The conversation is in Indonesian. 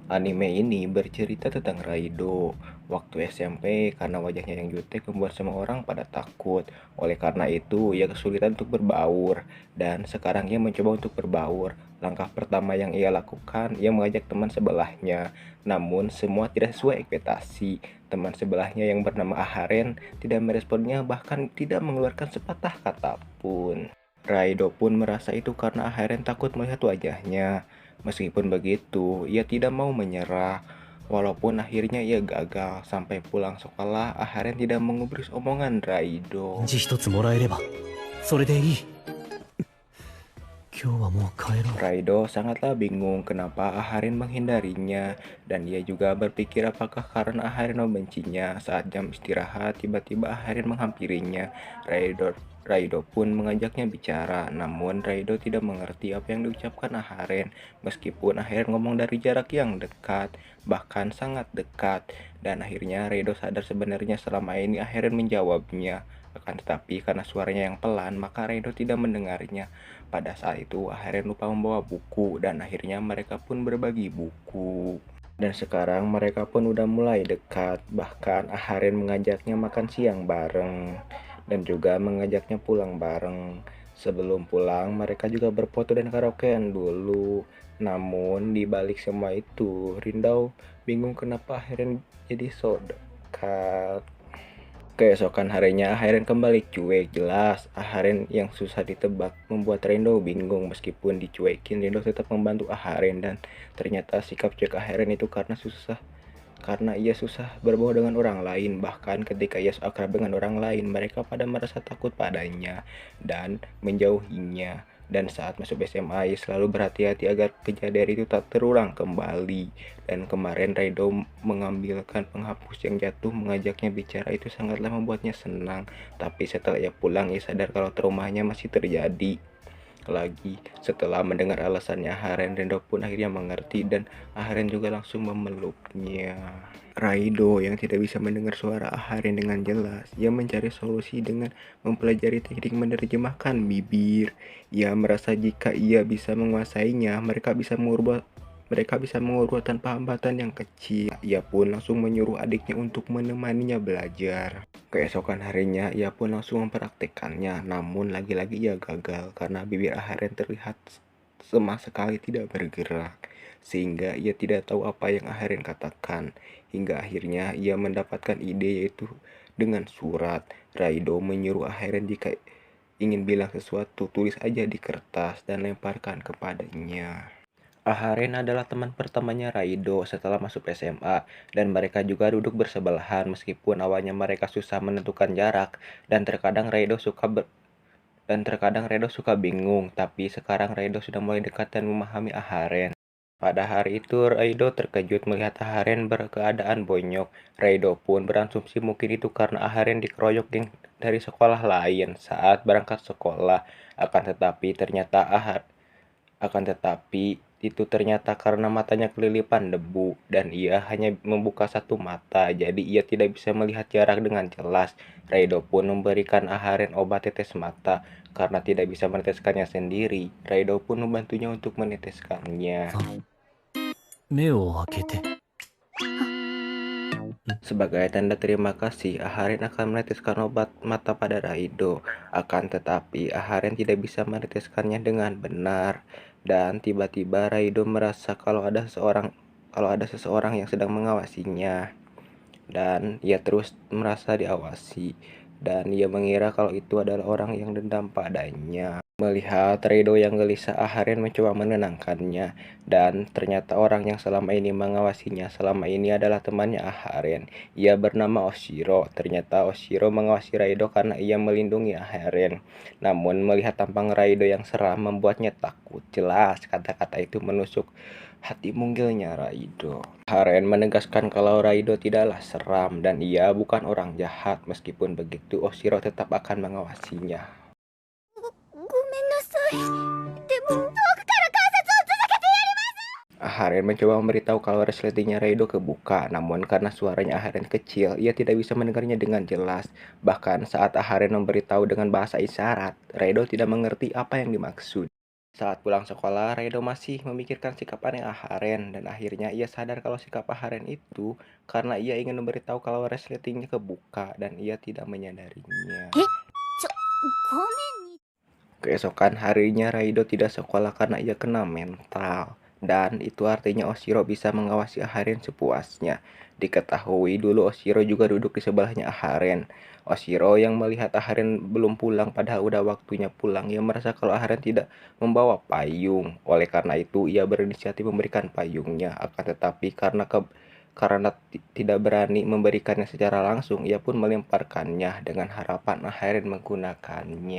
Anime ini bercerita tentang Raido waktu SMP karena wajahnya yang jutek membuat semua orang pada takut. Oleh karena itu, ia kesulitan untuk berbaur dan sekarang ia mencoba untuk berbaur. Langkah pertama yang ia lakukan, ia mengajak teman sebelahnya. Namun semua tidak sesuai ekspektasi. Teman sebelahnya yang bernama Aharen tidak meresponnya bahkan tidak mengeluarkan sepatah kata pun. Raido pun merasa itu karena Aharen takut melihat wajahnya. Meskipun begitu, ia tidak mau menyerah. Walaupun akhirnya ia gagal, sampai pulang sekolah, Aharen tidak mengubris omongan Raido. 返事一つもらえればそれでいい。今日はもう帰ろう。 Raido sangatlah bingung kenapa Aharen menghindarinya, dan ia juga berpikir apakah karena Aharen membencinya. Saat jam istirahat, tiba-tiba Aharen menghampirinya. Raido pun mengajaknya bicara, namun Raido tidak mengerti apa yang diucapkan Aharen. Meskipun Aharen ngomong dari jarak yang dekat, bahkan sangat dekat, dan akhirnya Raido sadar sebenarnya selama ini Aharen menjawabnya. Akan tetapi karena suaranya yang pelan, maka Raido tidak mendengarnya. Pada saat itu, Aharen lupa membawa buku, dan akhirnya mereka pun berbagi buku. Dan sekarang mereka pun udah mulai dekat, bahkan Aharen mengajaknya makan siang bareng, dan juga mengajaknya pulang bareng. Sebelum pulang, mereka juga berfoto dan karaokean dulu. Namun, di balik semua itu, Rindau bingung kenapa Aharen jadi so dekat. Keesokan harinya, Aharen kembali cuek. Jelas, Aharen yang susah ditebak membuat Rendo bingung. Meskipun dicuekin, Rendo tetap membantu Aharen. Dan ternyata sikap cuek Aharen itu karena ia susah berbaur dengan orang lain. Bahkan ketika ia akrab dengan orang lain, mereka pada merasa takut padanya dan menjauhinya. Dan saat masuk SMA, ia selalu berhati-hati agar kejadian itu tak terulang kembali. Dan kemarin Raido mengambilkan penghapus yang jatuh, mengajaknya bicara, itu sangatlah membuatnya senang. Tapi setelah ia pulang, ia sadar kalau traumanya masih terjadi lagi. Setelah mendengar alasannya Aharen, Rendo pun akhirnya mengerti dan Aharen juga langsung memeluknya. Raido yang tidak bisa mendengar suara Aharen dengan jelas, ia mencari solusi dengan mempelajari teknik menerjemahkan bibir. Ia merasa jika ia bisa menguasainya, mereka bisa mengurut tanpa hambatan yang kecil. Ia pun langsung menyuruh adiknya untuk menemaninya belajar. Keesokan harinya, ia pun langsung mempraktikkannya. Namun lagi-lagi ia gagal karena bibir Aharen terlihat sama sekali tidak bergerak. Sehingga ia tidak tahu apa yang Aharen katakan. Hingga akhirnya ia mendapatkan ide, yaitu dengan surat. Raido menyuruh Aharen jika ingin bilang sesuatu, tulis aja di kertas dan lemparkan kepadanya. Aharen adalah teman pertamanya Raido setelah masuk SMA, dan mereka juga duduk bersebelahan meskipun awalnya mereka susah menentukan jarak, dan terkadang Raido suka bingung, tapi sekarang Raido sudah mulai dekat dan memahami Aharen. Pada hari itu, Raido terkejut melihat Aharen berkeadaan bonyok. Raido pun berasumsi mungkin itu karena Aharen dikeroyok geng dari sekolah lain saat berangkat sekolah. Akan tetapi itu ternyata karena matanya kelilipan debu dan ia hanya membuka satu mata, jadi ia tidak bisa melihat jarak dengan jelas. Raido pun memberikan Aharen obat tetes mata. Karena tidak bisa meneteskannya sendiri, Raido pun membantunya untuk meneteskannya. 目を開けて。 Sebagai tanda terima kasih, Aharen akan meneteskan obat mata pada Raido. Akan tetapi, Aharen tidak bisa meneteskannya dengan benar. Dan tiba-tiba Raido merasa kalau ada seseorang yang sedang mengawasinya. Dan ia terus merasa diawasi. Dan ia mengira kalau itu adalah orang yang dendam padanya. Melihat Raido yang gelisah, Aharen mencoba menenangkannya, dan ternyata orang yang selama ini mengawasinya selama ini adalah temannya Aharen. Ia bernama Oshiro. Ternyata Oshiro mengawasi Raido karena ia melindungi Aharen. Namun melihat tampang Raido yang seram membuatnya takut. Jelas kata-kata itu menusuk hati munggilnya Raido. Aharen menegaskan kalau Raido tidaklah seram dan ia bukan orang jahat. Meskipun begitu, Oshiro tetap akan mengawasinya. ごめんなさい。でも遠くから観察を続けてやります。 Aharen mencoba memberitahu kalau resletingnya Raido kebuka, namun karena suaranya Aharen kecil, ia tidak bisa mendengarnya dengan jelas. Bahkan saat Aharen memberitahu dengan bahasa isyarat, Raido tidak mengerti apa yang dimaksud. Saat pulang sekolah, Raido masih memikirkan sikap aneh Aharen dan akhirnya ia sadar kalau sikap Aharen itu karena ia ingin memberitahu kalau resletingnya kebuka dan ia tidak menyadarinya. ごめんに。 Keesokan harinya Raido tidak sekolah karena ia kena mental. Dan itu artinya Oshiro bisa mengawasi Aharen sepuasnya. Diketahui dulu Oshiro juga duduk di sebelahnya Aharen. Oshiro yang melihat Aharen belum pulang padahal udah waktunya pulang. Ia merasa kalau Aharen tidak membawa payung. Oleh karena itu ia berinisiatif memberikan payungnya. Akan tetapi karena tidak berani memberikannya secara langsung, ia pun melemparkannya dengan harapan Aharen menggunakannya.